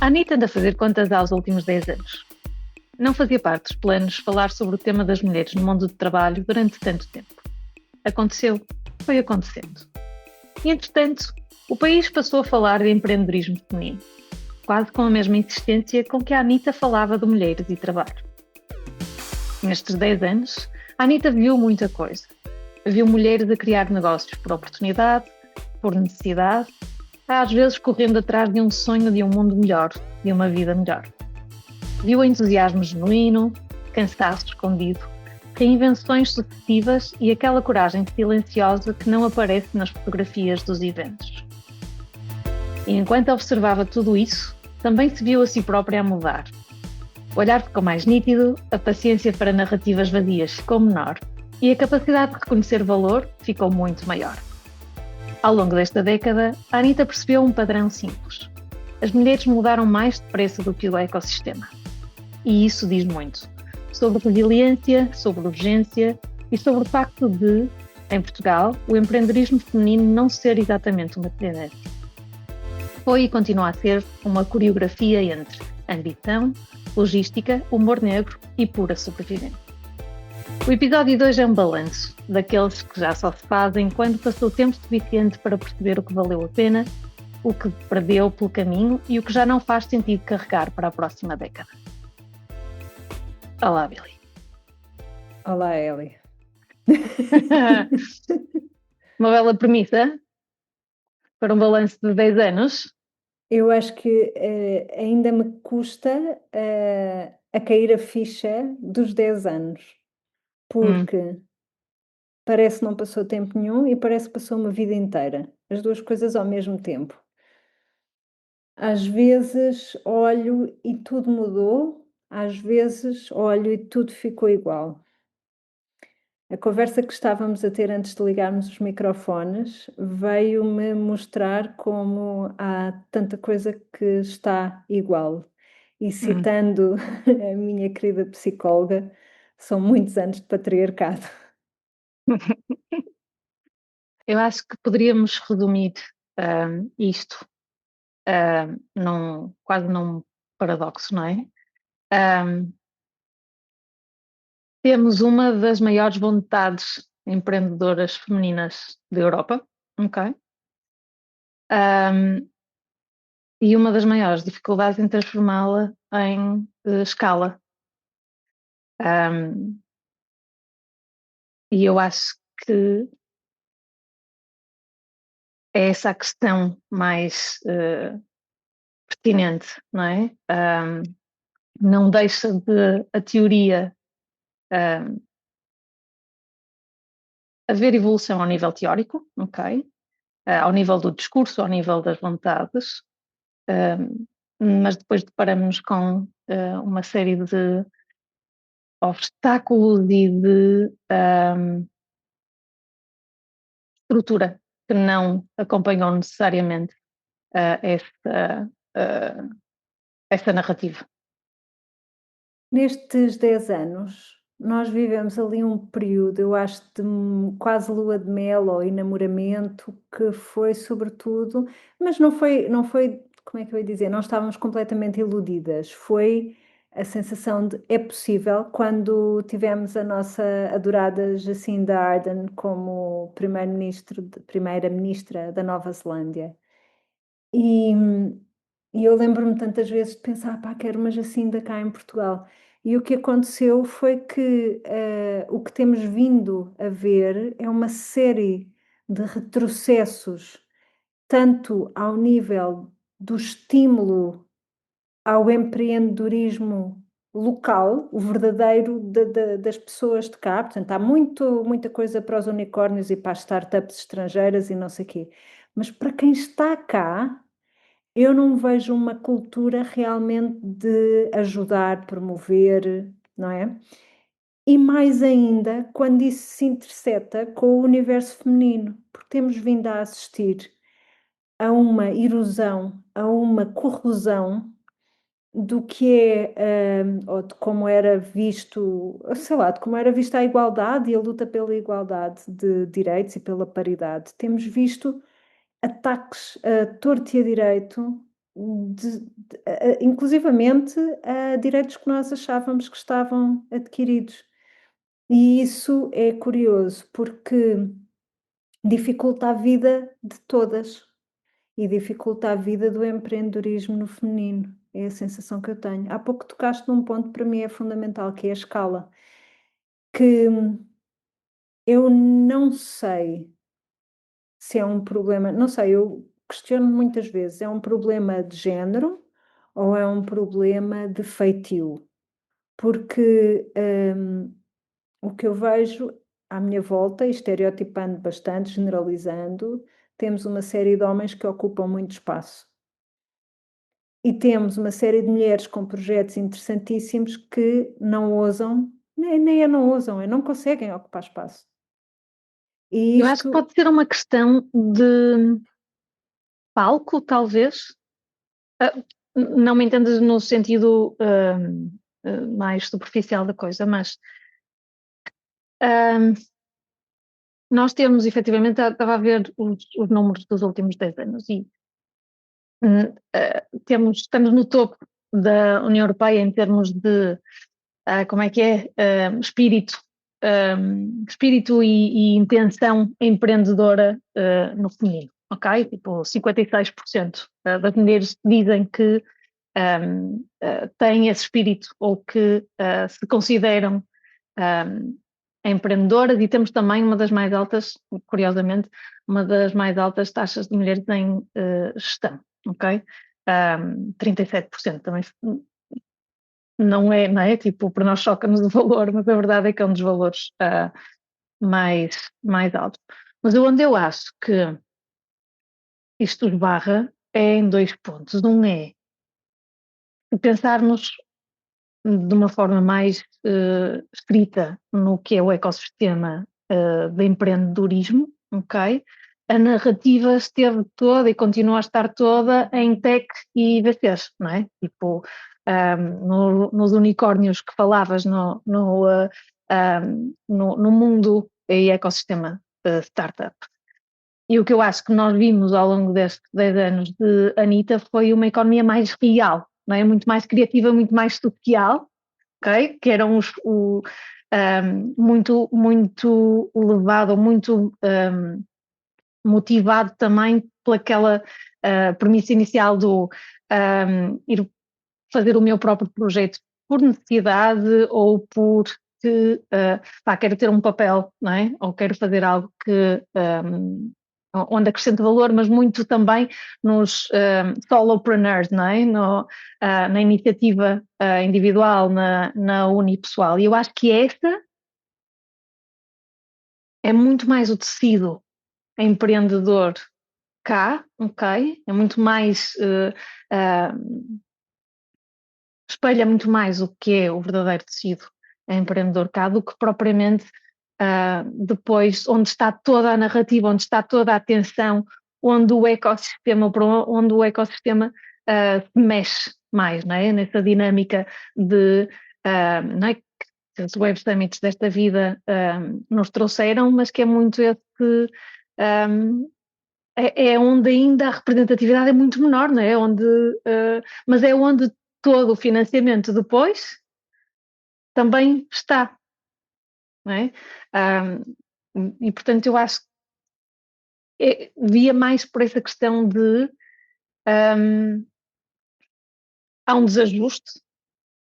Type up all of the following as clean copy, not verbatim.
A Anitta anda a fazer contas aos últimos 10 anos. Não fazia parte dos planos falar sobre o tema das mulheres no mundo do trabalho durante tanto tempo. Aconteceu, foi acontecendo. E, entretanto, o país passou a falar de empreendedorismo feminino, quase com a mesma insistência com que a Anitta falava de mulheres e trabalho. Nestes 10 anos, a Anitta viu muita coisa. Viu mulheres a criar negócios por oportunidade, por necessidade, às vezes correndo atrás de um sonho de um mundo melhor, de uma vida melhor. Viu o entusiasmo genuíno, cansaço escondido, reinvenções sucessivas e aquela coragem silenciosa que não aparece nas fotografias dos eventos. E enquanto observava tudo isso, também se viu a si própria a mudar. O olhar ficou mais nítido, a paciência para narrativas vazias ficou menor e a capacidade de reconhecer valor ficou muito maior. Ao longo desta década, a Anitta percebeu um padrão simples. As mulheres mudaram mais depressa do que o ecossistema. E isso diz muito. Sobre resiliência, sobre urgência e sobre o facto de, em Portugal, o empreendedorismo feminino não ser exatamente uma tendência. Foi e continua a ser uma coreografia entre ambição, logística, humor negro e pura sobrevivência. O episódio de hoje é um balanço daqueles que já só se fazem quando passou tempo suficiente para perceber o que valeu a pena, o que perdeu pelo caminho e o que já não faz sentido carregar para a próxima década. Olá, Billy. Olá, Eli. Uma bela premissa para um balanço de 10 anos. Eu acho que ainda me custa a cair a ficha dos 10 anos, porque parece que não passou tempo nenhum e parece que passou uma vida inteira, as duas coisas ao mesmo tempo. Às vezes olho e tudo mudou, às vezes olho e tudo ficou igual. A conversa que estávamos a ter antes de ligarmos os microfones veio-me mostrar como há tanta coisa que está igual. E citando a minha querida psicóloga, são muitos anos de patriarcado. Eu acho que poderíamos resumir isto quase num paradoxo, não é? Temos uma das maiores vontades empreendedoras femininas da Europa, ok? E uma das maiores dificuldades em transformá-la em escala. E eu acho que é essa a questão mais pertinente, não é? Não deixa de a teoria haver evolução ao nível teórico, ok? Ao nível do discurso, ao nível das vontades, mas depois deparamos com uma série de obstáculos e de estrutura que não acompanham necessariamente essa narrativa. Nestes 10 anos, nós vivemos ali um período, eu acho, de quase lua de mel ou enamoramento, que foi sobretudo, mas não foi, como é que eu ia dizer, não estávamos completamente iludidas, foi a sensação de é possível quando tivemos a nossa adorada Jacinda Ardern como primeira-ministra da Nova Zelândia. E, e eu lembro-me tantas vezes de pensar, pá, quero uma Jacinda cá em Portugal. E o que aconteceu foi que o que temos vindo a ver é uma série de retrocessos, tanto ao nível do estímulo ao empreendedorismo local, o verdadeiro das pessoas de cá. Portanto, há muita coisa para os unicórnios e para as startups estrangeiras e não sei o quê. Mas para quem está cá, eu não vejo uma cultura realmente de ajudar, promover, não é? E mais ainda quando isso se interseta com o universo feminino, porque temos vindo a assistir a uma erosão, a uma corrosão do que é, ou de como era visto, sei lá, de como era vista a igualdade e a luta pela igualdade de direitos e pela paridade. Temos visto ataques a torto e a direito inclusivamente a direitos que nós achávamos que estavam adquiridos. E isso é curioso, porque dificulta a vida de todas e dificulta a vida do empreendedorismo no feminino. É a sensação que eu tenho. Há pouco tocaste num ponto que para mim é fundamental, que é a escala, que eu não sei se é um problema, não sei, eu questiono muitas vezes, é um problema de género ou é um problema de feitio? Porque o que eu vejo à minha volta, e estereotipando bastante, generalizando, temos uma série de homens que ocupam muito espaço. E temos uma série de mulheres com projetos interessantíssimos que não ousam, nem é não ousam, é não conseguem ocupar espaço. E Eu acho que isto, pode ser uma questão de palco, talvez. Ah, não me entendas no sentido mais superficial da coisa, mas ah, nós temos, efetivamente, estava a ver os números dos últimos 10 anos e estamos no topo da União Europeia em termos de, como é que é, espírito e intenção empreendedora no feminino, ok? Tipo, 56% das mulheres dizem que têm esse espírito ou que se consideram um, empreendedoras e temos também uma das mais altas, curiosamente, uma das mais altas taxas de mulheres em gestão, ok? 37% também não é, tipo, para nós choca-nos o valor, mas a verdade é que é um dos valores mais altos. Mas onde eu acho que isto esbarra é em dois pontos. Um é pensarmos de uma forma mais escrita no que é o ecossistema de empreendedorismo, ok? A narrativa esteve toda e continua a estar toda em tech e VCs, não é? Tipo, nos unicórnios que falavas no mundo e ecossistema startup. E o que eu acho que nós vimos ao longo destes 10 anos de Anitta foi uma economia mais real, não é? Muito mais criativa, muito mais social, ok? Que eram muito levado, muito motivado também pelaquela premissa inicial do ir fazer o meu próprio projeto por necessidade ou porque quero ter um papel, não é? Ou quero fazer algo que onde acrescente valor, mas muito também nos solopreneurs, não é? Na iniciativa individual, na unipessoal. E eu acho que essa é muito mais o tecido empreendedor cá, ok? É muito mais espelha muito mais o que é o verdadeiro tecido empreendedor cá do que propriamente depois onde está toda a narrativa, onde está toda a atenção, onde o ecossistema se mexe mais, não é? Nessa dinâmica de, não é? Que os Web Summits desta vida nos trouxeram, mas que é muito esse um, é onde ainda a representatividade é muito menor, não é? Mas é onde todo o financiamento depois também está, não é? E portanto eu acho que via mais por essa questão de há um desajuste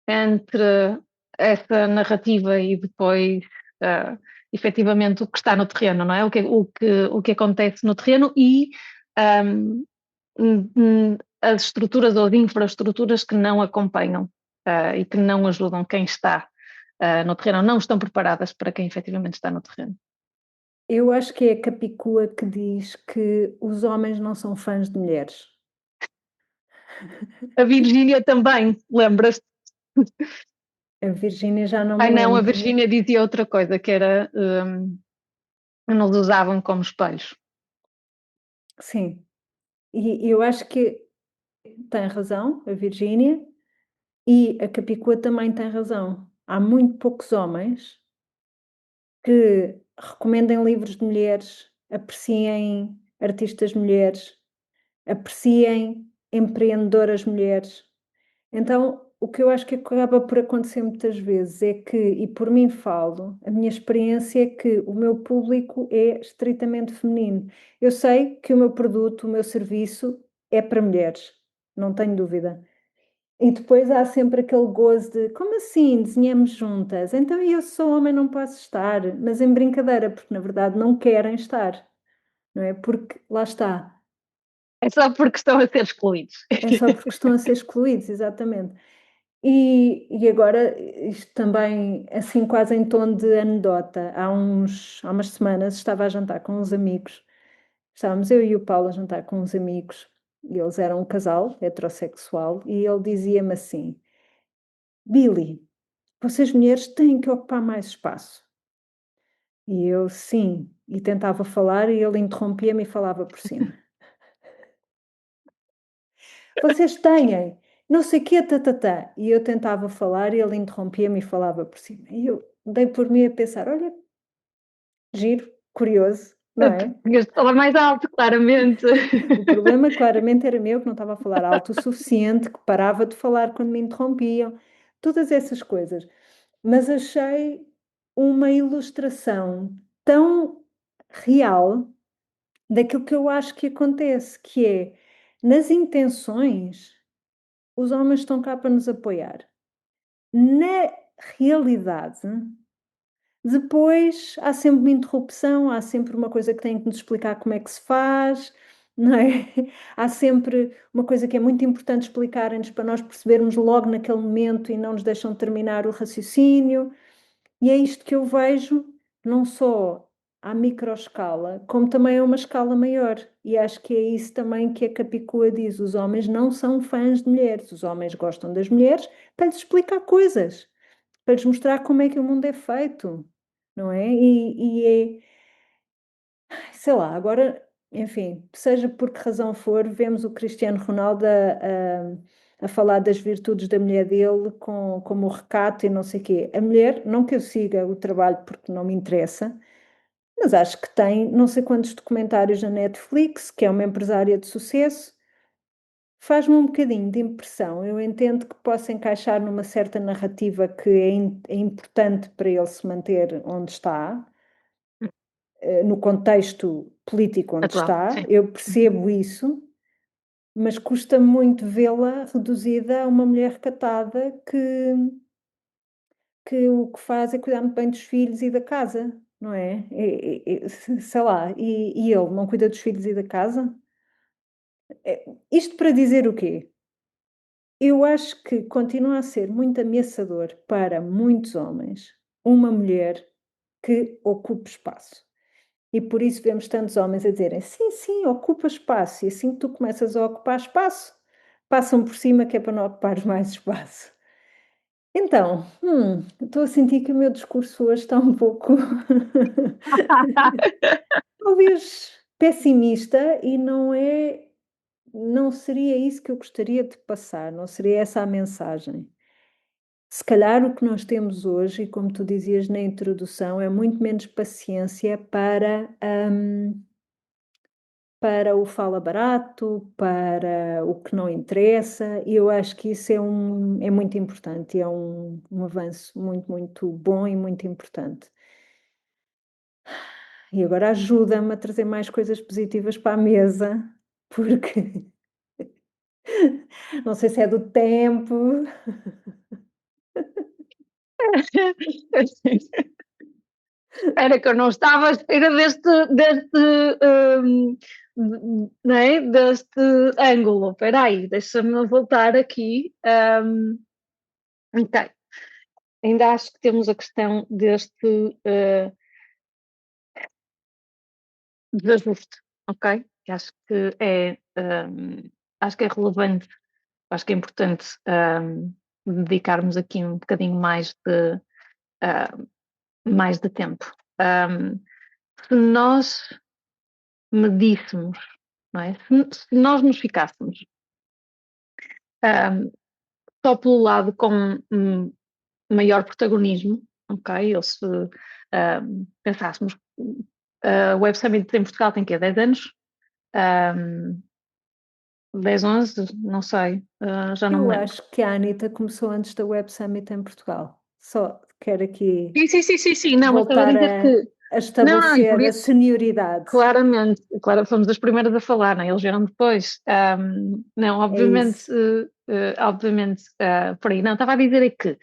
entre essa narrativa e depois efetivamente o que está no terreno, não é? O que acontece no terreno e um, as estruturas ou as infraestruturas que não acompanham e que não ajudam quem está no terreno, não estão preparadas para quem efetivamente está no terreno. eu acho que é a Capicua que diz que os homens não são fãs de mulheres. A Virgínia também, lembras-te? A Virgínia já não Ai me não, a lembro. Virgínia dizia outra coisa, que era não os usavam como espelhos. Sim, e eu acho que tem razão, a Virgínia, e a Capicua também tem razão. Há muito poucos homens que recomendem livros de mulheres, apreciem artistas mulheres, apreciem. empreendedoras mulheres. Então, o que eu acho que acaba por acontecer muitas vezes é que, e por mim falo, a minha experiência é que o meu público é estritamente feminino. Eu sei que o meu produto, o meu serviço é para mulheres, não tenho dúvida. E depois há sempre aquele gozo de como assim desenhamos juntas? Então eu sou homem, não posso estar, mas em brincadeira, porque na verdade não querem estar, não é? Porque lá está, É só porque estão a ser excluídos. é só porque estão a ser excluídos, exatamente. E agora, isto também, assim, quase em tom de anedota, há umas semanas estava a jantar com uns amigos, estávamos eu e o Paulo a jantar com uns amigos, e eles eram um casal heterossexual, e ele dizia-me assim: Billy, vocês mulheres têm que ocupar mais espaço. E eu, sim, e tentava falar, e ele interrompia-me e falava por cima. Vocês têm, não sei o quê, tatatá. E eu tentava falar e ele interrompia-me e falava por cima. E eu dei por mim a pensar, olha, giro, curioso, não é? Tinhas de falar mais alto, claramente. O problema claramente era meu, que não estava a falar alto o suficiente, que parava de falar quando me interrompiam, todas essas coisas. Mas achei uma ilustração tão real daquilo que eu acho que acontece, que é, nas intenções, os homens estão cá para nos apoiar. Na realidade, depois há sempre uma interrupção, há sempre uma coisa que tem que nos explicar como é que se faz, não é? Há sempre uma coisa que é muito importante explicarem-nos para nós percebermos logo naquele momento e não nos deixam terminar o raciocínio. E é isto que eu vejo, não só à microescala, como também a uma escala maior. E acho que é isso também que a Capicua diz: os homens não são fãs de mulheres, os homens gostam das mulheres para lhes explicar coisas, para lhes mostrar como é que o mundo é feito, não é? Sei lá, agora, enfim, seja por que razão for, vemos o Cristiano Ronaldo a falar das virtudes da mulher dele como o recato e não sei o quê. A mulher, não que eu siga o trabalho porque não me interessa, mas acho que tem não sei quantos documentários na Netflix, que é uma empresária de sucesso. Faz-me um bocadinho de impressão. Eu entendo que possa encaixar numa certa narrativa que é importante para ele se manter onde está, no contexto político onde Atual, está, sim. eu percebo isso, mas custa muito vê-la reduzida a uma mulher recatada que o que faz é cuidar muito bem dos filhos e da casa, não é? Sei lá, e ele não cuida dos filhos e da casa? Isto para dizer o quê? Eu acho que continua a ser muito ameaçador para muitos homens uma mulher que ocupe espaço. E por isso vemos tantos homens a dizerem: sim, sim, ocupa espaço. E assim que tu começas a ocupar espaço, passam por cima que é para não ocupares mais espaço. Então, estou a sentir que o meu discurso hoje está um pouco, talvez, pessimista e não seria isso que eu gostaria de passar, não seria essa a mensagem. Se calhar o que nós temos hoje, e como tu dizias na introdução, é muito menos paciência para o fala barato, para o que não interessa, e eu acho que isso é muito importante, é um avanço muito, muito bom e muito importante. E agora ajuda-me a trazer mais coisas positivas para a mesa, porque não sei se é do tempo. Era que eu não estava à espera hum, não é? Deste ângulo. Espera aí, deixa-me voltar aqui. Ok. Ainda acho que temos a questão deste desajuste, ok? Que acho que é relevante, acho que é importante dedicarmos aqui um bocadinho mais de tempo. Um, Se nós medíssemos, não é? Se nós nos ficássemos um, só pelo lado com maior protagonismo, ok? Ou se pensássemos, o Web Summit em Portugal tem que 10 anos, um, 10, 11, não sei, já não Eu me lembro. acho que a Anitta começou antes da Web Summit em Portugal. Só quero aqui Sim, sim, sim, sim, sim, não, mas estava a voltar dizer que, a não, não, e por estabelecer a isso, senioridade. claramente, claro, fomos das primeiras a falar, né? Eles vieram depois. Não, É obviamente, isso. obviamente, por aí, não, estava a dizer é que,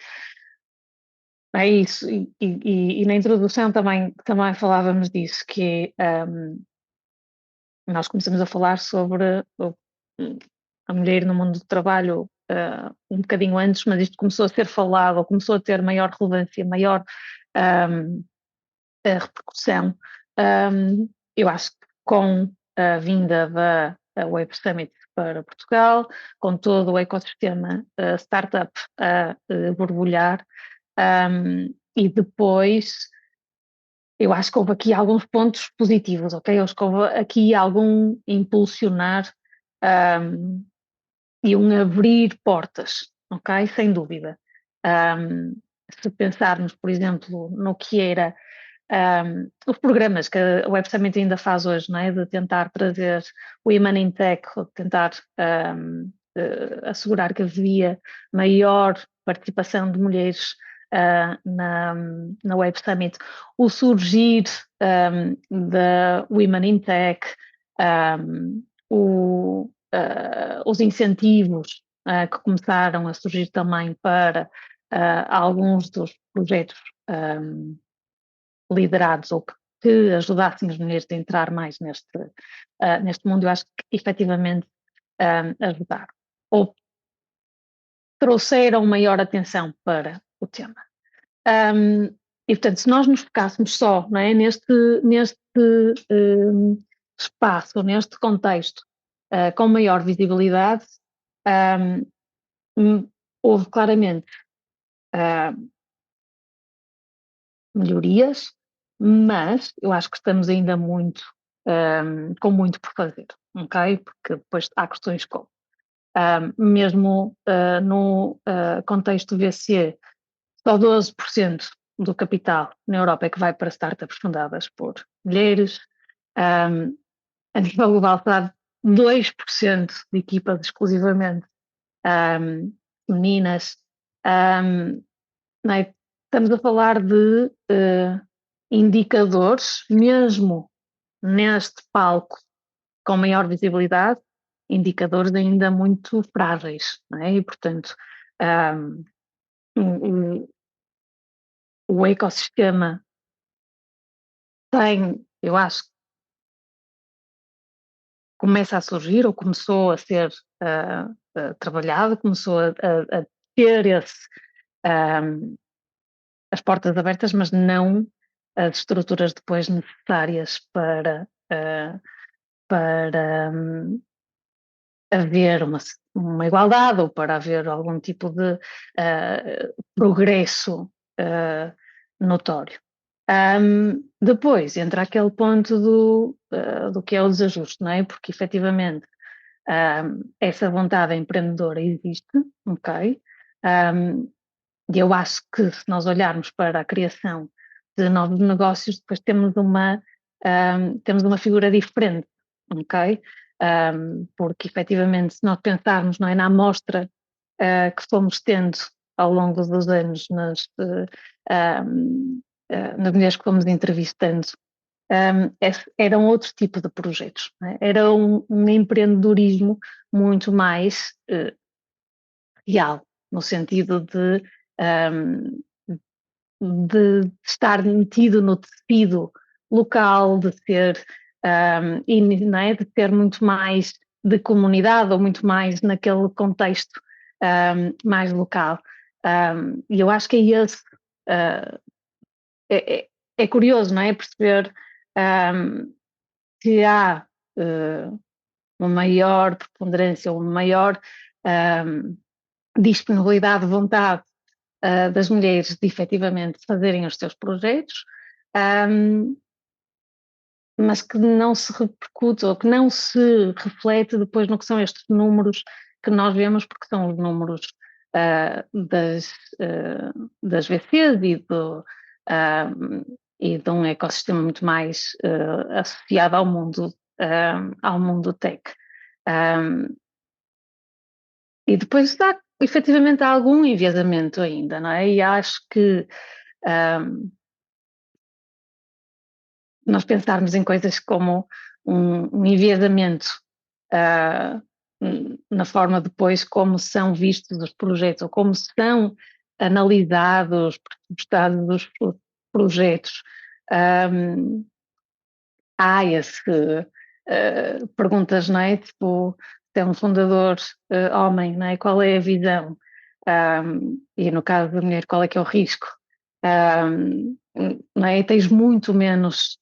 é isso, e na introdução também falávamos disso, que nós começamos a falar sobre a mulher no mundo do trabalho um bocadinho antes, mas isto começou a ser falado, ou começou a ter maior relevância, maior um, repercussão. Eu acho que com a vinda da Web Summit para Portugal, com todo o ecossistema startup a borbulhar, e depois eu acho que houve aqui alguns pontos positivos, ok? Eu acho que houve aqui algum impulsionar um, e um abrir portas, ok? Sem dúvida. Um, Se pensarmos, por exemplo, no que era os programas que a Web Summit ainda faz hoje, não é? De tentar trazer o Women in Tech, ou de tentar assegurar que havia maior participação de mulheres na Web Summit, o surgir da Women in Tech, os incentivos que começaram a surgir também para alguns dos projetos um, liderados ou que ajudassem as mulheres a entrar mais neste mundo, eu acho que efetivamente ajudaram. Ou trouxeram maior atenção para o tema. Um, e, portanto, se nós nos focássemos só, não é, neste espaço, neste contexto, com maior visibilidade, houve claramente melhorias, mas eu acho que estamos ainda com muito por fazer, ok? Porque depois há questões como, mesmo no contexto VC, só 12% do capital na Europa é que vai para startups fundadas por mulheres. Um, a nível global, está 2% de equipas exclusivamente femininas. Um, não é? Estamos a falar de indicadores, mesmo neste palco com maior visibilidade, indicadores ainda muito frágeis, não é? E, portanto, um, o ecossistema tem, eu acho, começa a surgir ou começou a ser trabalhado, começou a ter as portas abertas, mas não as estruturas depois necessárias para haver uma igualdade ou para haver algum tipo de progresso notório. Depois entra aquele ponto do que é o desajuste, não é? Porque efetivamente essa vontade empreendedora existe, ok? E eu acho que se nós olharmos para a criação de novos negócios, depois temos uma figura diferente, ok? Porque efetivamente, se nós pensarmos, não é, na amostra que fomos tendo ao longo dos anos nas mulheres que fomos entrevistando, era um outro tipo de projetos, não é? Era um empreendedorismo muito mais real, no sentido um, de estar metido no tecido local, de ser, não é? De ter muito mais de comunidade ou muito mais naquele contexto mais local. E eu acho que é esse, uh, é curioso, não é? Perceber que há uma maior preponderância, uma maior um, disponibilidade, vontade das mulheres de efetivamente fazerem os seus projetos, um, mas que não se repercute ou que não se reflete depois no que são estes números que nós vemos, porque são os números das VCs e de um ecossistema muito mais associado ao mundo tech. Um, E depois há efetivamente algum enviesamento ainda, não é? E acho que nós pensarmos em coisas como um enviesamento uh, na forma depois como são vistos os projetos ou como são analisados, prestados os projetos. Há esse perguntas, não é? Tipo, se é um fundador homem, não é? Qual é a visão? E no caso da mulher, qual é que é o risco? Não é? E tens muito menos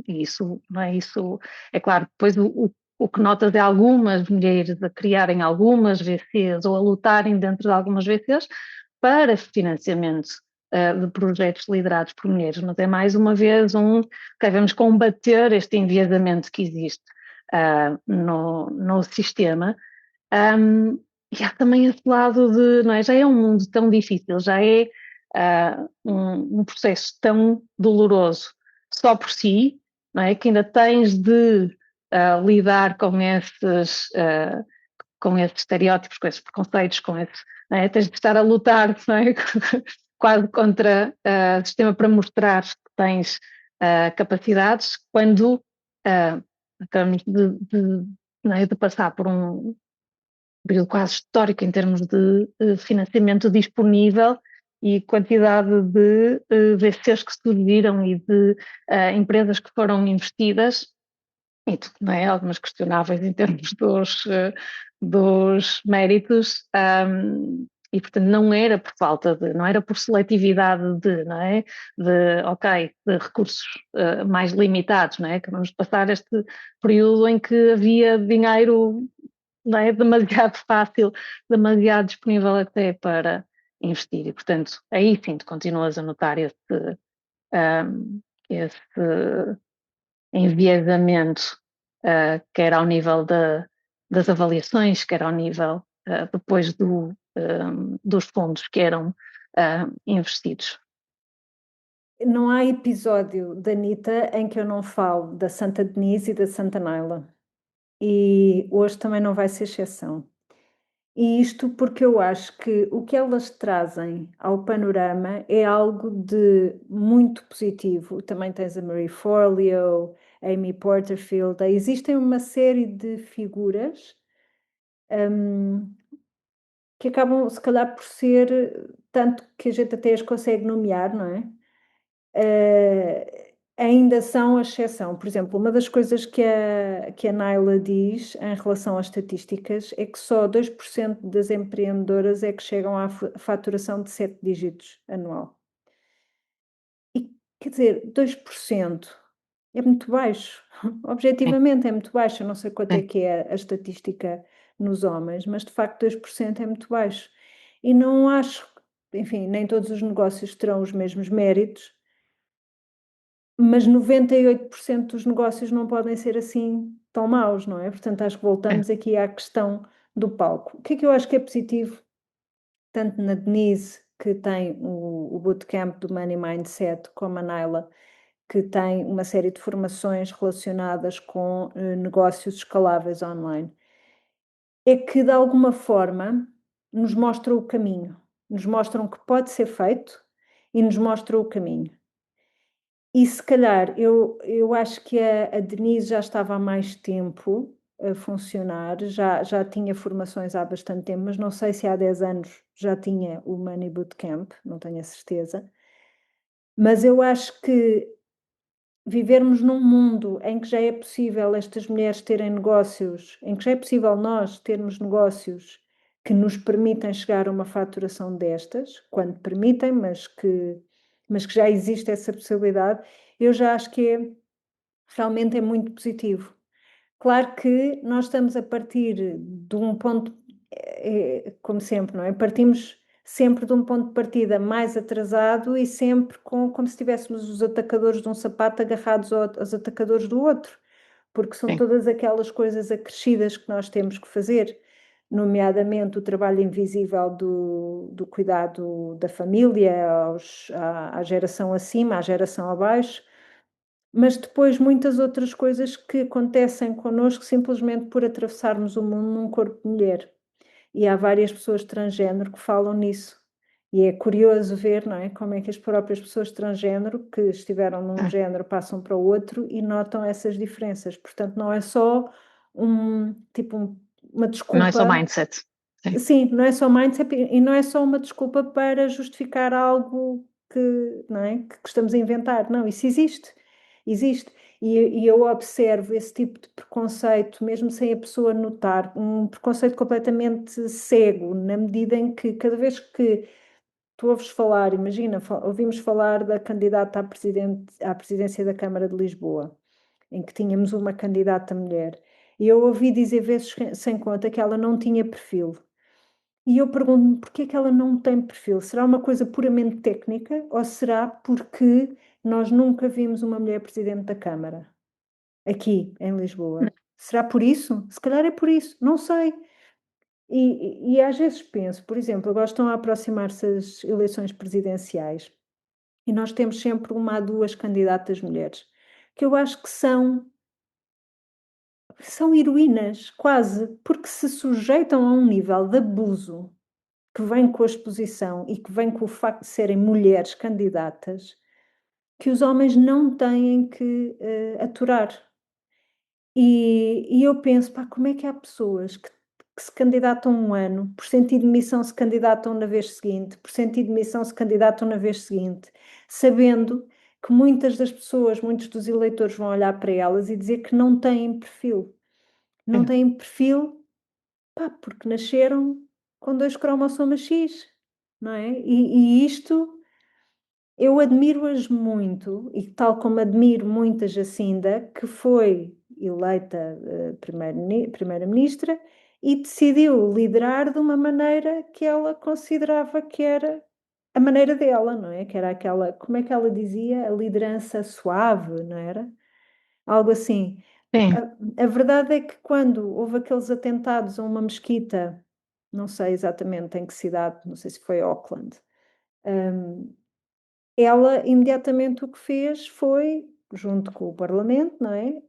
isso, não é? Isso é claro, depois o que notas é algumas mulheres a criarem algumas VCs ou a lutarem dentro de algumas VCs para financiamento de projetos liderados por mulheres, mas é mais uma vez que devemos combater este enviesamento que existe no sistema. E há também esse lado de, não é, já é um mundo tão difícil, já é um processo tão doloroso só por si, não é, que ainda tens de lidar com esses estereótipos, com esses preconceitos, não é? Tens de estar a lutar, não é? Quase contra o sistema para mostrar que tens capacidades, quando acabamos não é, de passar por um período quase histórico em termos de financiamento disponível e quantidade de VCs que surgiram e de empresas que foram investidas, e tudo, não é? Algumas questionáveis em termos dos méritos, e portanto não era por falta de, não era por seletividade de, não é? Ok, de recursos mais limitados, não é? Acabamos de passar este período em que havia dinheiro, não é? Demasiado fácil, demasiado disponível até para investir, e portanto aí sim tu continuas a notar esse enviesamento, quer ao nível das avaliações, quer ao nível depois dos fundos que eram investidos. Não há episódio da Anitta em que eu não falo da Santa Denise e da Santa Naila. E hoje também não vai ser exceção. E isto porque eu acho que o que elas trazem ao panorama é algo de muito positivo. Também tens a Marie Forleo, a Amy Porterfield, existem uma série de figuras que acabam, se calhar, por ser, tanto que a gente até as consegue nomear, não é? Ainda são a exceção. Por exemplo, uma das coisas que a Naila diz em relação às estatísticas é que só 2% das empreendedoras é que chegam à faturação de 7 dígitos anual. E, quer dizer, 2% é muito baixo. Objetivamente é muito baixo. Eu não sei quanto é que é a estatística nos homens, mas de facto 2% é muito baixo. E não acho, enfim, nem todos os negócios terão os mesmos méritos, mas 98% dos negócios não podem ser assim tão maus, não é? Portanto, acho que voltamos aqui à questão do palco. O que é que eu acho que é positivo, tanto na Denise, que tem o bootcamp do Money Mindset, como a Naila, que tem uma série de formações relacionadas com negócios escaláveis online, é que de alguma forma nos mostram o caminho, nos mostram que pode ser feito e nos mostram o caminho. E se calhar eu acho que a Denise já estava há mais tempo a funcionar, já tinha formações há bastante tempo, mas não sei se há 10 anos já tinha o Money Bootcamp, não tenho a certeza. Mas eu acho que vivermos num mundo em que já é possível estas mulheres terem negócios, em que já é possível nós termos negócios que nos permitem chegar a uma faturação destas, quando permitem, mas que já existe essa possibilidade, eu já acho que realmente é muito positivo. Claro que nós estamos a partir de um ponto, como sempre, não é? Partimos sempre de um ponto de partida mais atrasado e sempre como se tivéssemos os atacadores de um sapato agarrados aos atacadores do outro, porque são Sim. todas aquelas coisas acrescidas que nós temos que fazer, nomeadamente o trabalho invisível do cuidado da família, à geração acima, à geração abaixo, mas depois muitas outras coisas que acontecem connosco simplesmente por atravessarmos o mundo num corpo de mulher. e há várias pessoas transgénero que falam nisso. E é curioso ver, não é, como é que as próprias pessoas transgénero que estiveram num É. género passam para o outro e notam essas diferenças. Portanto, não é só uma Não é só desculpa. mindset. Sim. Sim, não é só mindset e não é só uma desculpa para justificar algo que, não é, que estamos a inventar. Não, isso existe. Existe. E eu observo esse tipo de preconceito, mesmo sem a pessoa notar, um preconceito completamente cego, na medida em que cada vez que tu ouves falar, imagina, ouvimos falar da candidata à presidência da Câmara de Lisboa, em que tínhamos uma candidata mulher, e eu ouvi dizer vezes sem conta que ela não tinha perfil. E eu pergunto-me porquê é que ela não tem perfil? Será uma coisa puramente técnica ou será porque nós nunca vimos uma mulher presidente da Câmara, aqui em Lisboa? Será por isso? Se calhar é por isso, não sei. E às vezes penso, por exemplo, agora estão a aproximar-se as eleições presidenciais e nós temos sempre uma a duas candidatas mulheres, que eu acho que são heroínas, quase, porque se sujeitam a um nível de abuso que vem com a exposição e que vem com o facto de serem mulheres candidatas, que os homens não têm que aturar. E eu penso, pá, como é que há pessoas que se candidatam um ano, por sentir de missão se candidatam na vez seguinte, por sentir de missão se candidatam na vez seguinte, sabendo que muitas das pessoas, muitos dos eleitores vão olhar para elas e dizer que não têm perfil. Não Sim. têm perfil, pá, porque nasceram com dois cromossomas X, não é? E isto eu admiro-as muito, e tal como admiro muito a Jacinda, que foi eleita primeira-ministra e decidiu liderar de uma maneira que ela considerava que era a maneira dela, não é? Que era aquela, como é que ela dizia? A liderança suave, não era? Algo assim. Sim. A verdade é que quando houve aqueles atentados a uma mesquita, não sei exatamente em que cidade, não sei se foi Auckland, hum, ela imediatamente o que fez foi, junto com o Parlamento, não é?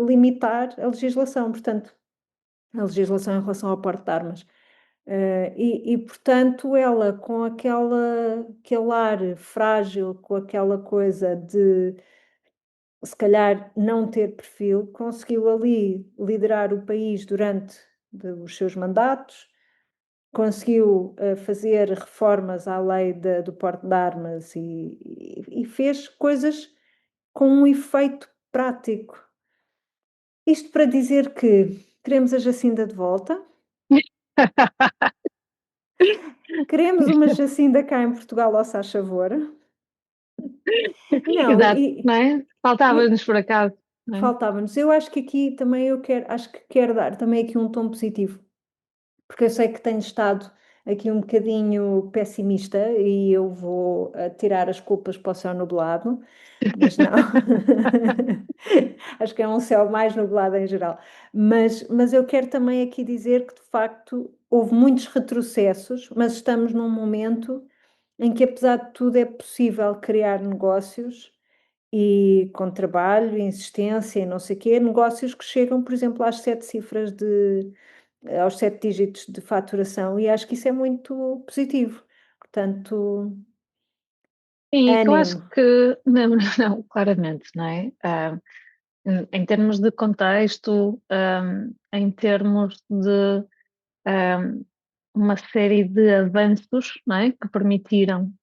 Limitar a legislação, portanto, a legislação em relação ao porte de armas. Portanto, ela com aquele ar frágil, com aquela coisa de se calhar não ter perfil, conseguiu ali liderar o país durante os seus mandatos, conseguiu fazer reformas à lei do porte de armas e fez coisas com um efeito prático. Isto para dizer que queremos a Jacinda de volta, queremos uma Jacinda cá em Portugal, ao faz favor. Não, Exato, não é? e Faltava-nos por acaso, não é? faltava-nos. Eu acho que aqui também acho que quero dar também aqui um tom positivo, porque eu sei que tenho estado aqui um bocadinho pessimista e eu vou tirar as culpas para o céu nublado, mas não. Acho que é um céu mais nublado em geral. Mas eu quero também aqui dizer que, de facto, houve muitos retrocessos, mas estamos num momento em que, apesar de tudo, é possível criar negócios e com trabalho, insistência e não sei o quê, negócios que chegam, por exemplo, às 7 cifras aos 7 dígitos de faturação, e acho que isso é muito positivo. Portanto, E eu acho ânimo. que, não, não, claramente, não é? Em termos de contexto, em termos de uma série de avanços, não é? Que permitiram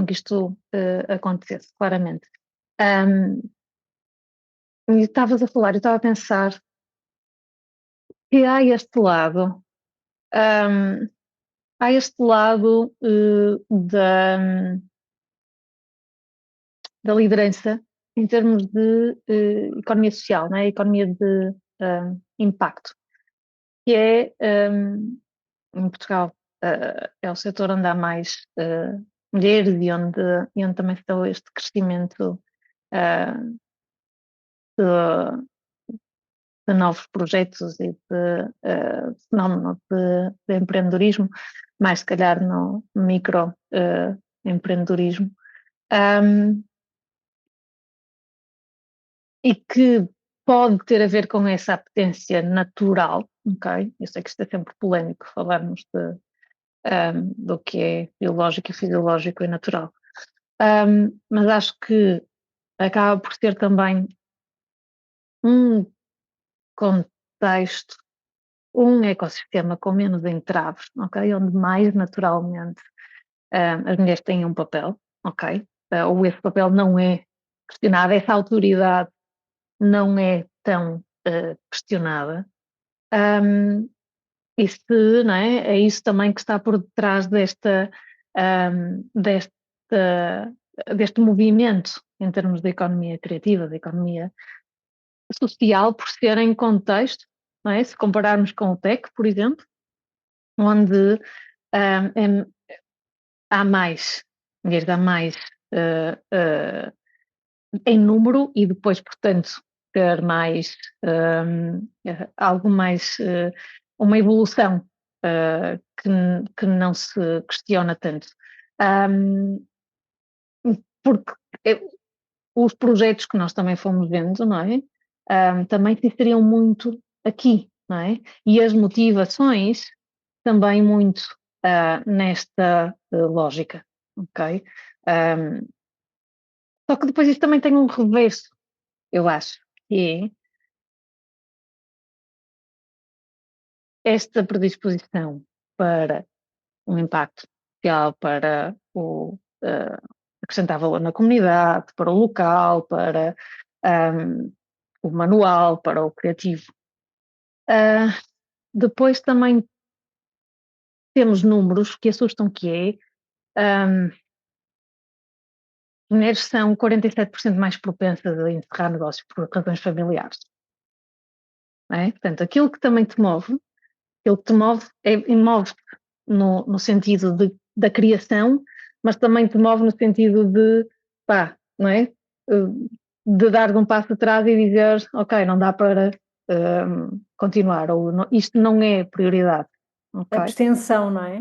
que isto acontecesse, claramente. Um, e estavas a falar, eu estava a pensar que um, há este lado da liderança em termos de economia social, não é? Economia de impacto, que é em Portugal é o setor onde há mais mulheres e onde também está este crescimento uh, de, de novos projetos e de fenómeno de empreendedorismo, mais se calhar no micro empreendedorismo, um, e que pode ter a ver com essa apetência natural, ok? Eu sei que isto é sempre polémico falarmos do que é biológico e fisiológico e natural. Mas acho que acaba por ser também um contexto, um ecossistema com menos entraves, ok? Onde mais naturalmente as mulheres têm um papel, ok? Ou esse papel não é questionado, essa autoridade não é tão questionada. Um, e se, não é? É isso também que está por detrás deste movimento em termos de economia criativa, de economia social, por ser em contexto, não é? Se compararmos com o tech, por exemplo, onde em- há mais, mulheres há mais uh, uh, em número e depois, portanto, ter mais, algo mais, uma evolução que não se questiona tanto. Um, porque os projetos que nós também fomos vendo, não é? Também se inseriam muito aqui, não é? E as motivações também muito nesta lógica, ok? Um, só que depois isso também tem um reverso, eu acho, que é esta predisposição para um impacto social, para acrescentar valor na comunidade, para o local, para o manual, para o criativo. Depois também temos números que assustam, que é mulheres são 47% mais propensas a encerrar negócios por razões familiares. Não é? Portanto, aquilo que te move move-te no sentido da criação, mas também te move no sentido de, pá, não é? De dar um passo atrás e dizer, ok, não dá para continuar, ou isto não é prioridade, ok? Abstenção, não é?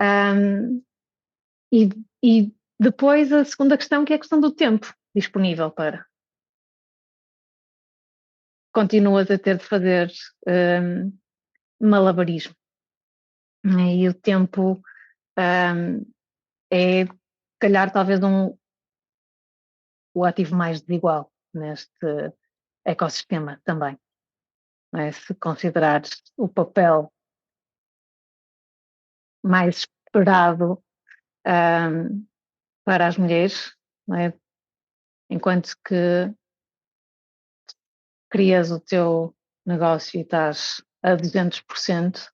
Um, e, e depois a segunda questão, que é a questão do tempo disponível para. Continuas a ter de fazer um, malabarismo, né? E o tempo é, se calhar, talvez o ativo mais desigual neste ecossistema também, não é? Se considerares o papel mais esperado para as mulheres, não é? Enquanto que crias o teu negócio e estás a 200%, se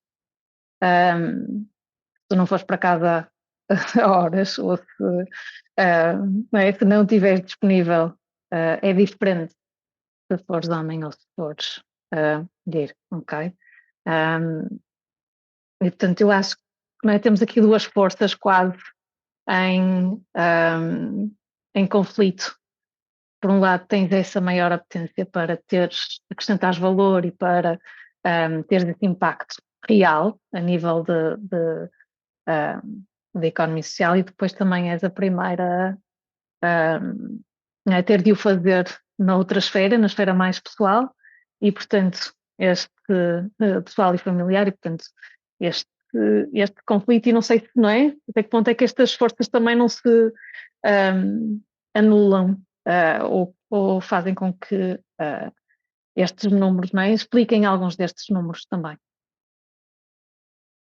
tu não fores para casa a horas, ou se, não é? Se não estiveres disponível, é diferente se fores homem ou se fores mulher, ok? E portanto eu acho que, não é? Temos aqui duas forças quase em, em conflito. Por um lado tens essa maior apetência para teres, acrescentares valor e para teres esse impacto real a nível de economia social, e depois também és a primeira a ter de o fazer na outra esfera, na esfera mais pessoal, e portanto este pessoal e familiar, e portanto este, este conflito, e não sei se, não é? Até que ponto é que estas forças também não se anulam ou fazem com que estes números, não é? Expliquem alguns destes números também.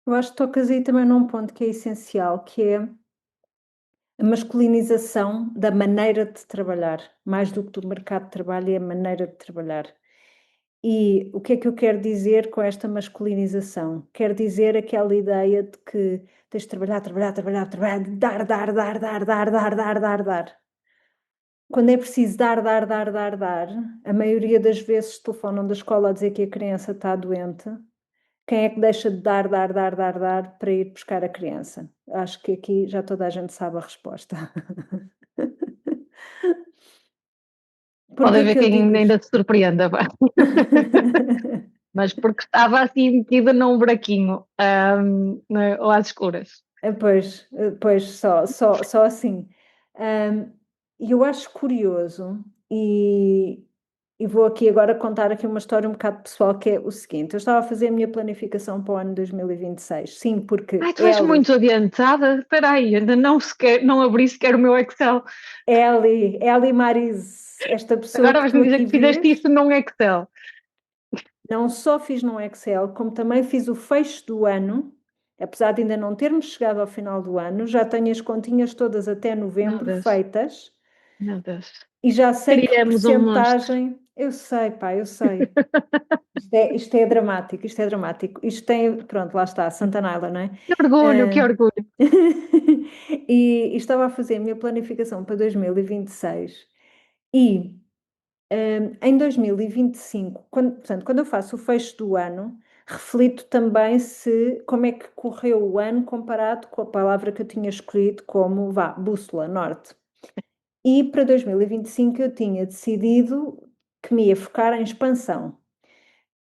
Eu acho que tocas aí também num ponto que é essencial, que é a masculinização da maneira de trabalhar, mais do que do mercado de trabalho, é a maneira de trabalhar. E o que é que eu quero dizer com esta masculinização? Quero dizer aquela ideia de que tens de trabalhar, trabalhar, trabalhar, trabalhar, dar, dar, dar, dar, dar, dar, dar, dar, dar. Quando é preciso dar, dar, dar, dar, dar, a maioria das vezes telefonam da escola a dizer que a criança está doente. Quem é que deixa de dar, dar, dar, dar, dar para ir buscar a criança? Acho que aqui já toda a gente sabe a resposta. Pode Porquê haver que eu digo quem isto? ainda se surpreenda, pá. Mas porque estava assim metida num buraquinho, ou às escuras. Pois, só assim. E eu acho curioso, e E vou aqui agora contar aqui uma história um bocado pessoal, que é o seguinte: eu estava a fazer a minha planificação para o ano 2026. Sim, porque Ai, tu és Ellie, muito adiantada. Espera aí, ainda não abri sequer o meu Excel. Ellie Maris, esta pessoa Agora que tu vais-me dizer aqui que fizeste vês, isso num Excel. não só fiz no Excel, como também fiz o fecho do ano. Apesar de ainda não termos chegado ao final do ano, já tenho as continhas todas até Meu novembro Deus, feitas meu Deus. e já sei que Criamos um monstro. percentagem. Eu sei, pá, eu sei. Isto é dramático, isto é dramático. Isto tem, pronto, lá está, Santa Naila, não é? Que orgulho, que Ah, orgulho. e estava a fazer a minha planificação para 2026 e em 2025, portanto, quando eu faço o fecho do ano, reflito também se como é que correu o ano comparado com a palavra que eu tinha escolhido como, vá, bússola, norte. E para 2025 eu tinha decidido que me ia focar em expansão,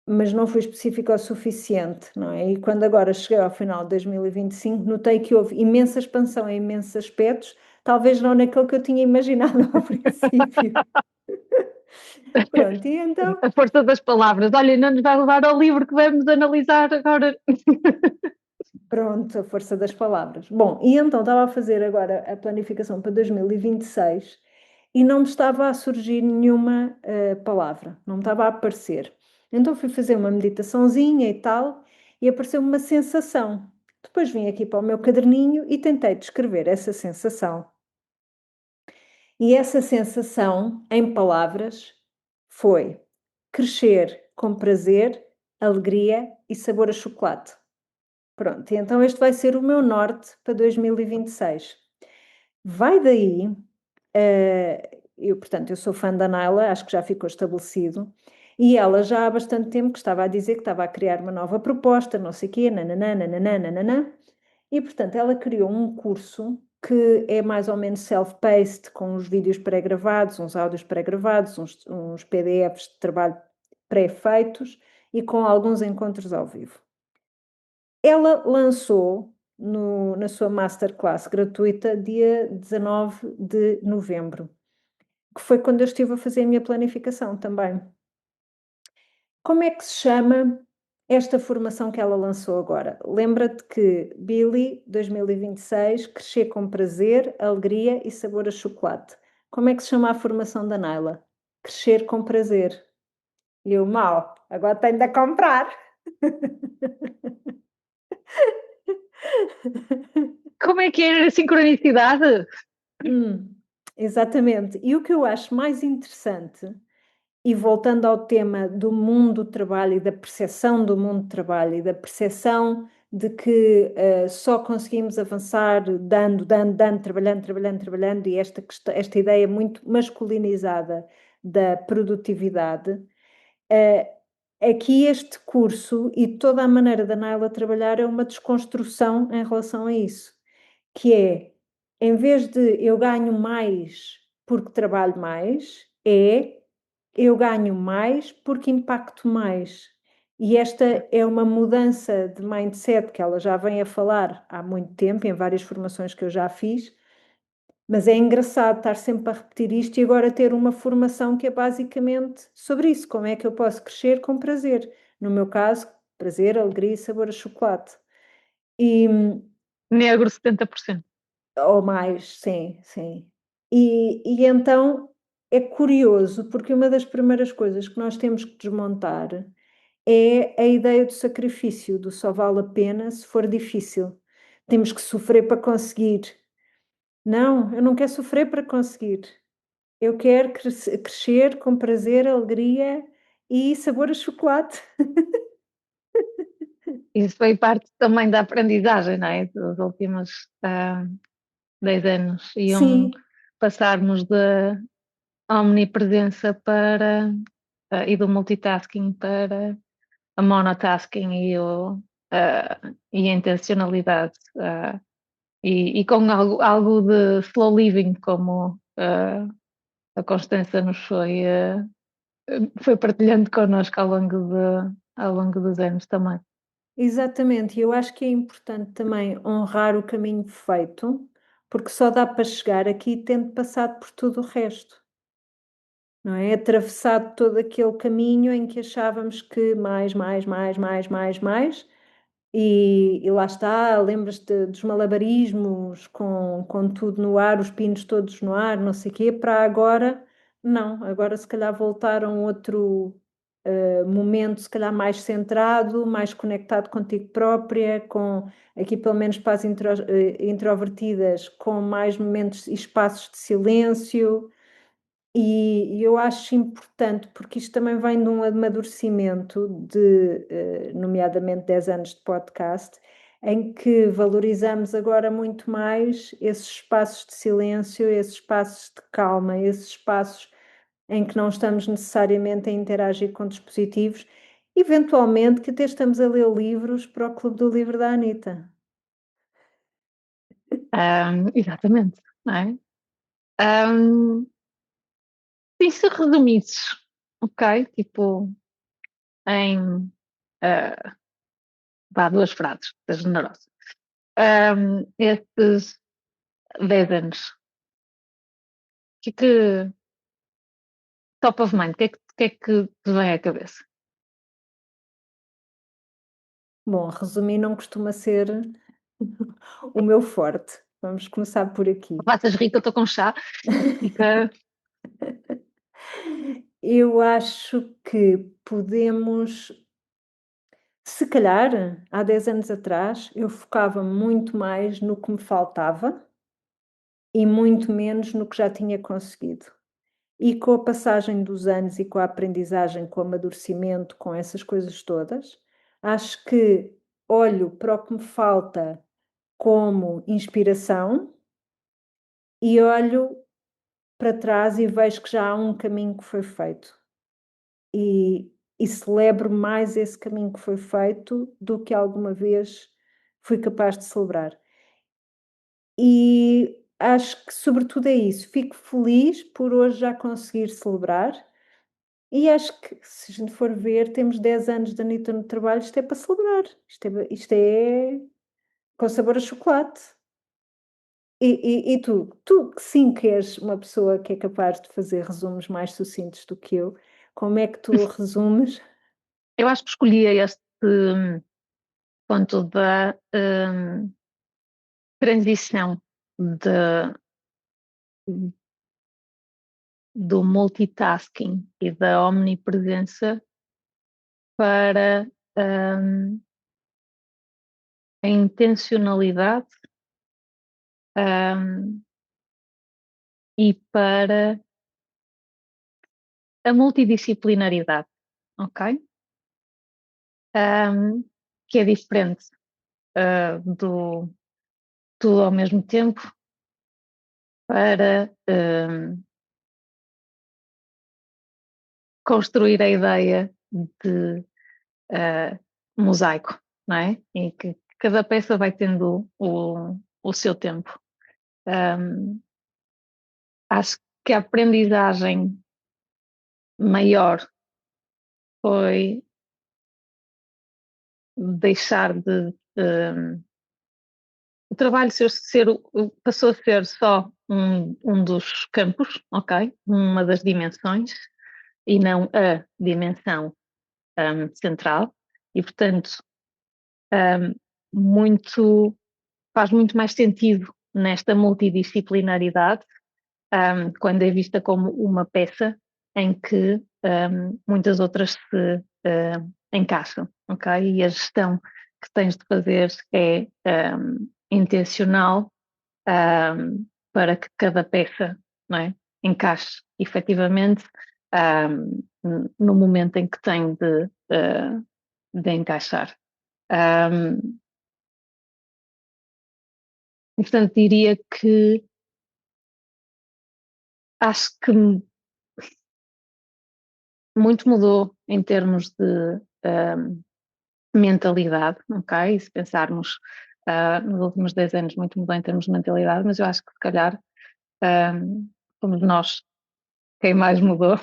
mas não fui específica o suficiente, não é? E quando agora cheguei ao final de 2025, notei que houve imensa expansão em imensos aspectos, talvez não naquele que eu tinha imaginado ao princípio. Pronto, e então, A força das palavras. Olha, não nos vai levar ao livro que vamos analisar agora. pronto, a força das palavras. Bom, e então estava a fazer agora a planificação para 2026 e não me estava a surgir nenhuma palavra, não me estava a aparecer. Então fui fazer uma meditaçãozinha e tal, e apareceu uma sensação. Depois vim aqui para o meu caderninho e tentei descrever essa sensação. E essa sensação, em palavras, foi crescer com prazer, alegria e sabor a chocolate. Pronto, e então este vai ser o meu norte para 2026. Vai daí, portanto, eu sou fã da Naila, acho que já ficou estabelecido, e ela já há bastante tempo que estava a dizer que estava a criar uma nova proposta, não sei o quê, nananã, nananã, nananã, e portanto ela criou um curso que é mais ou menos self-paced, com uns vídeos pré-gravados, uns áudios pré-gravados, uns PDFs de trabalho pré-feitos e com alguns encontros ao vivo. Ela lançou na sua masterclass gratuita dia 19 de novembro, que foi quando eu estive a fazer a minha planificação também. Como é que se chama esta formação que ela lançou agora? Lembra-te que Billy 2026, crescer com prazer, alegria e sabor a chocolate. Como é que se chama a formação da Naila? Crescer com prazer. E eu, mal, agora tenho de a comprar. Como é que era a sincronicidade? Hum, exatamente. E o que eu acho mais interessante, e voltando ao tema do mundo do trabalho e da percepção do mundo do trabalho e da percepção de que só conseguimos avançar dando, dando, dando, trabalhando, trabalhando, trabalhando, e esta ideia muito masculinizada da produtividade, aqui este curso e toda a maneira da Naila trabalhar é uma desconstrução em relação a isso, que é, em vez de eu ganho mais porque trabalho mais, é eu ganho mais porque impacto mais. E esta é uma mudança de mindset que ela já vem a falar há muito tempo, em várias formações que eu já fiz, mas é engraçado estar sempre a repetir isto e agora ter uma formação que é basicamente sobre isso, como é que eu posso crescer com prazer. No meu caso, prazer, alegria e sabor a chocolate. E, Negro 70%. ou mais, sim, sim. E então é curioso, porque uma das primeiras coisas que nós temos que desmontar é a ideia do sacrifício, do só vale a pena se for difícil. Temos que sofrer para conseguir. Não, eu não quero sofrer para conseguir. Eu quero crescer com prazer, alegria e sabor a chocolate. Isso foi parte também da aprendizagem, não é? Dos últimos 10 anos. Sim, Passarmos da omnipresença e do multitasking para a monotasking e a intencionalidade. E com algo de slow living, como a Constança nos foi partilhando connosco ao longo dos anos também. exatamente. E eu acho que é importante também honrar o caminho feito, porque só dá para chegar aqui tendo passado por tudo o resto. não é? Atravessado todo aquele caminho em que achávamos que mais, mais, mais, mais, mais, mais, e lá está, lembras-te dos malabarismos com tudo no ar, os pinos todos no ar, não sei o quê, para agora, não, agora se calhar voltar a um outro momento, se calhar mais centrado, mais conectado contigo própria, com aqui pelo menos para as introvertidas, com mais momentos e espaços de silêncio. E eu acho importante, porque isto também vem de um amadurecimento de, nomeadamente 10 anos de podcast, em que valorizamos agora muito mais esses espaços de silêncio, esses espaços de calma, esses espaços em que não estamos necessariamente a interagir com dispositivos, eventualmente que até estamos a ler livros para o Clube do Livro da Anitta. Exatamente, não é? Um, e se resumisses, ok? Tipo, em vá, duas frases, da generosa. Estes 10 anos, o que é que, top of mind, o que é que te vem à cabeça? Bom, resumir não costuma ser o meu forte. Vamos começar por aqui. Passas rica, eu estou com chá, fica. Eu acho que podemos, se calhar, há 10 anos atrás, eu focava muito mais no que me faltava e muito menos no que já tinha conseguido. E com a passagem dos anos e com a aprendizagem, com o amadurecimento, com essas coisas todas, acho que olho para o que me falta como inspiração e olho para trás e vejo que já há um caminho que foi feito. E celebro mais esse caminho que foi feito do que alguma vez fui capaz de celebrar. E acho que, sobretudo, é isso. Fico feliz por hoje já conseguir celebrar. E acho que, se a gente for ver, temos 10 anos de Anitta no trabalho, isto é para celebrar. Isto é com sabor a chocolate. E tu que sim que és uma pessoa que é capaz de fazer resumos mais sucintos do que eu, como é que tu resumes? Eu acho que escolhi este ponto da transição de, do multitasking e da omnipresença para a intencionalidade um, e para a multidisciplinaridade, ok? Um, que é diferente do tudo ao mesmo tempo para construir a ideia de mosaico, não é? E que cada peça vai tendo o seu tempo. Um, acho que a aprendizagem maior foi deixar de o trabalho passou a ser só um dos campos, ok? Uma das dimensões e não a dimensão central. E, portanto, um, muito, faz muito mais sentido nesta multidisciplinaridade, quando é vista como uma peça em que muitas outras se encaixam, ok? E a gestão que tens de fazer é intencional, para que cada peça, não é, encaixe efetivamente no momento em que tem de encaixar. Portanto, diria que acho que muito mudou em termos de mentalidade, ok? E se pensarmos nos últimos 10 anos, muito mudou em termos de mentalidade, mas eu acho que se calhar somos nós quem mais mudou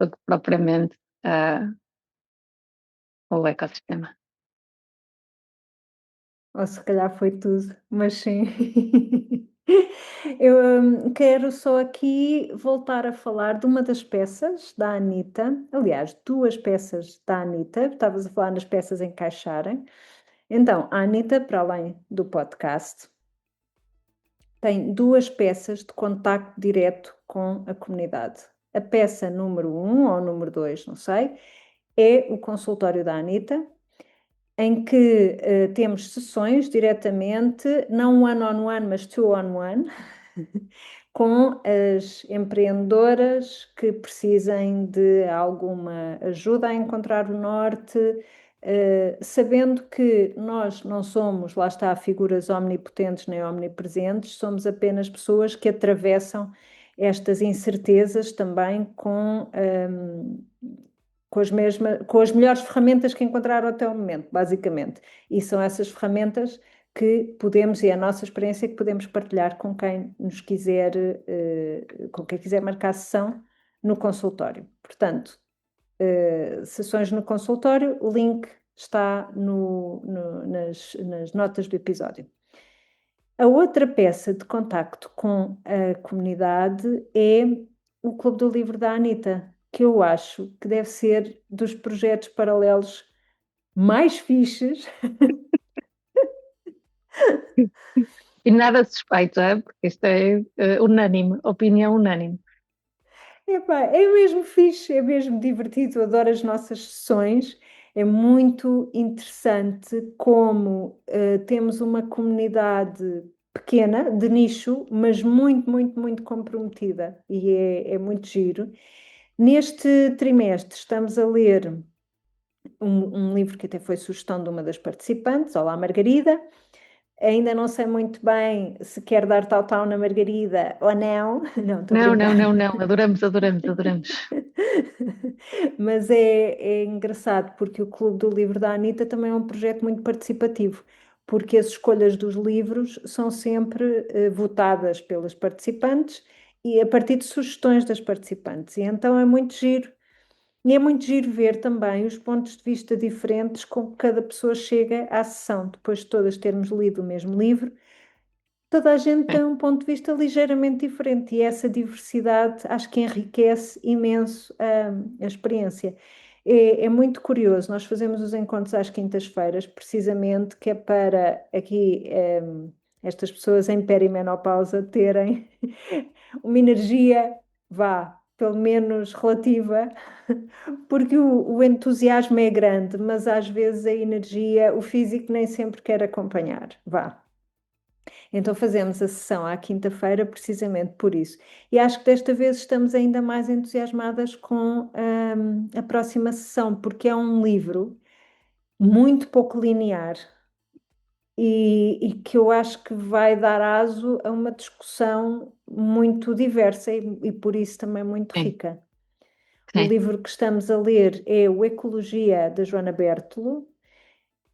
do que propriamente uh, o ecossistema. Ou se calhar foi tudo, mas sim. Eu quero só aqui voltar a falar de uma das peças da Anitta, aliás, duas peças da Anitta, estavas a falar nas peças encaixarem. Então, a Anitta, para além do podcast, tem duas peças de contacto direto com a comunidade. A peça número 1 ou número 2, não sei, é o consultório da Anitta, em que temos sessões diretamente, não one-on-one, mas two-on-one, com as empreendedoras que precisem de alguma ajuda a encontrar o norte, sabendo que nós não somos, lá está, figuras omnipotentes nem omnipresentes, somos apenas pessoas que atravessam estas incertezas também com as melhores ferramentas que encontraram até o momento, basicamente. E são essas ferramentas que podemos, e é a nossa experiência, que podemos partilhar com quem nos quiser, com quem quiser marcar sessão no consultório. Portanto, sessões no consultório, o link está nas notas do episódio. A outra peça de contacto com a comunidade é o Clube do Livro da Anitta, que eu acho que deve ser dos projetos paralelos mais fixes. E nada suspeito, porque isto é unânime, opinião unânime. Epá, é mesmo fixe, é mesmo divertido, eu adoro as nossas sessões. É muito interessante como temos uma comunidade pequena, de nicho, mas muito, muito, muito comprometida e é muito giro. Neste trimestre estamos a ler um livro que até foi sugestão de uma das participantes, Olá Margarida. Ainda não sei muito bem se quer dar tal na Margarida ou não. Não, estou a Não, não, brincar. não, não, adoramos, adoramos, adoramos. Mas é engraçado porque o Clube do Livro da Anitta também é um projeto muito participativo, porque as escolhas dos livros são sempre votadas pelas participantes e a partir de sugestões das participantes. E então é muito giro. E é muito giro ver também os pontos de vista diferentes com que cada pessoa chega à sessão, depois de todas termos lido o mesmo livro. Toda a gente É, tem um ponto de vista ligeiramente diferente e essa diversidade acho que enriquece imenso a experiência. É muito curioso, nós fazemos os encontros às quintas-feiras, precisamente que é para aqui estas pessoas em perimenopausa terem uma energia, vá, pelo menos relativa, porque o entusiasmo é grande, mas às vezes a energia, o físico nem sempre quer acompanhar, vá. Então fazemos a sessão à quinta-feira precisamente por isso. E acho que desta vez estamos ainda mais entusiasmadas com a próxima sessão, porque é um livro muito pouco linear e que eu acho que vai dar aso a uma discussão muito diversa e por isso também muito sim, rica. O sim. livro que estamos a ler é o Ecologia, da Joana Bertolo.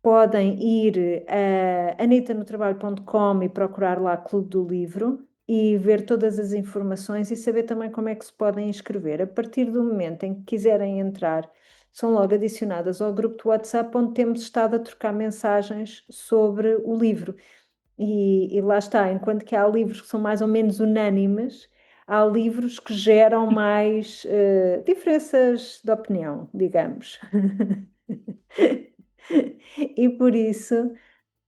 Podem ir a anitanotrabalho.com e procurar lá Clube do Livro e ver todas as informações e saber também como é que se podem inscrever. A partir do momento em que quiserem entrar, são logo adicionadas ao grupo de WhatsApp onde temos estado a trocar mensagens sobre o livro. E lá está, enquanto que há livros que são mais ou menos unânimes, há livros que geram mais diferenças de opinião, digamos. E por isso,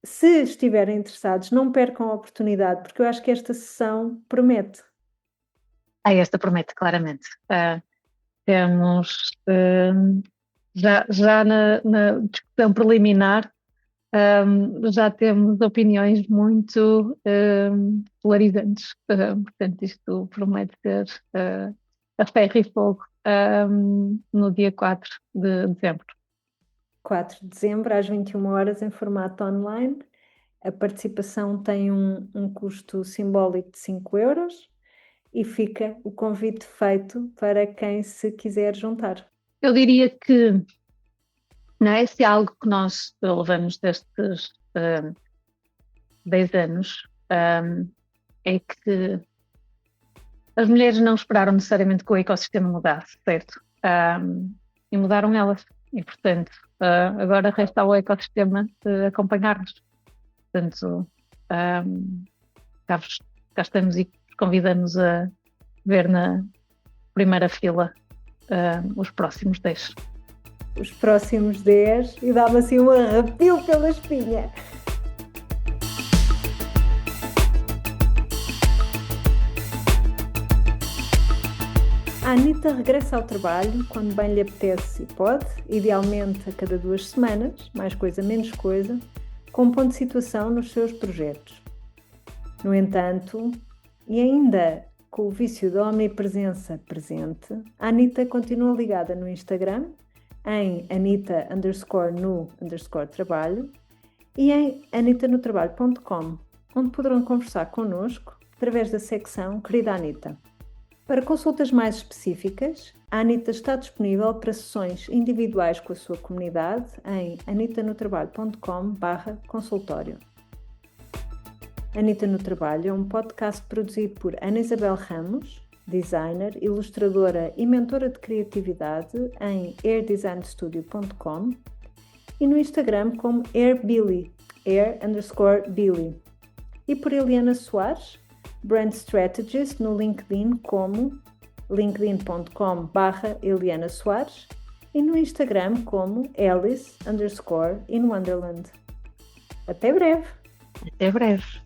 se estiverem interessados, não percam a oportunidade, porque eu acho que esta sessão promete. Esta promete, claramente. Temos já na discussão preliminar, já temos opiniões muito polarizantes. Portanto, isto promete ser a ferro e fogo no dia 4 de dezembro. 4 de dezembro, às 21 horas, em formato online. A participação tem um custo simbólico de 5 euros e fica o convite feito para quem se quiser juntar. Eu diria que, não é? Se é algo que nós levamos destes 10 anos, é que as mulheres não esperaram necessariamente que o ecossistema mudasse, certo? E mudaram elas. E, portanto, agora resta ao ecossistema acompanhar-nos. Portanto, cá cá estamos e convidamos a ver na primeira fila os próximos 10. Os próximos 10 e dava assim um arrepio pela espinha. A Anitta regressa ao trabalho quando bem lhe apetece e pode, idealmente a cada 2 semanas, mais coisa menos coisa, com um ponto de situação nos seus projetos. No entanto, e ainda com o vício da omnipresença presente, a Anitta continua ligada no Instagram, em Anitta_no_trabalho e em anitanotrabalho.com, onde poderão conversar connosco através da secção Querida Anitta. Para consultas mais específicas, a Anitta está disponível para sessões individuais com a sua comunidade em anitanotrabalho.com/consultório. Anitta no Trabalho é um podcast produzido por Ana Isabel Ramos, designer, ilustradora e mentora de criatividade em airdesignstudio.com e no Instagram como airbilly, air_billy. E por Eliana Soares, Brand Strategist no LinkedIn como linkedin.com/Eliana Soares e no Instagram como Alice_in Wonderland. Até breve! Até breve!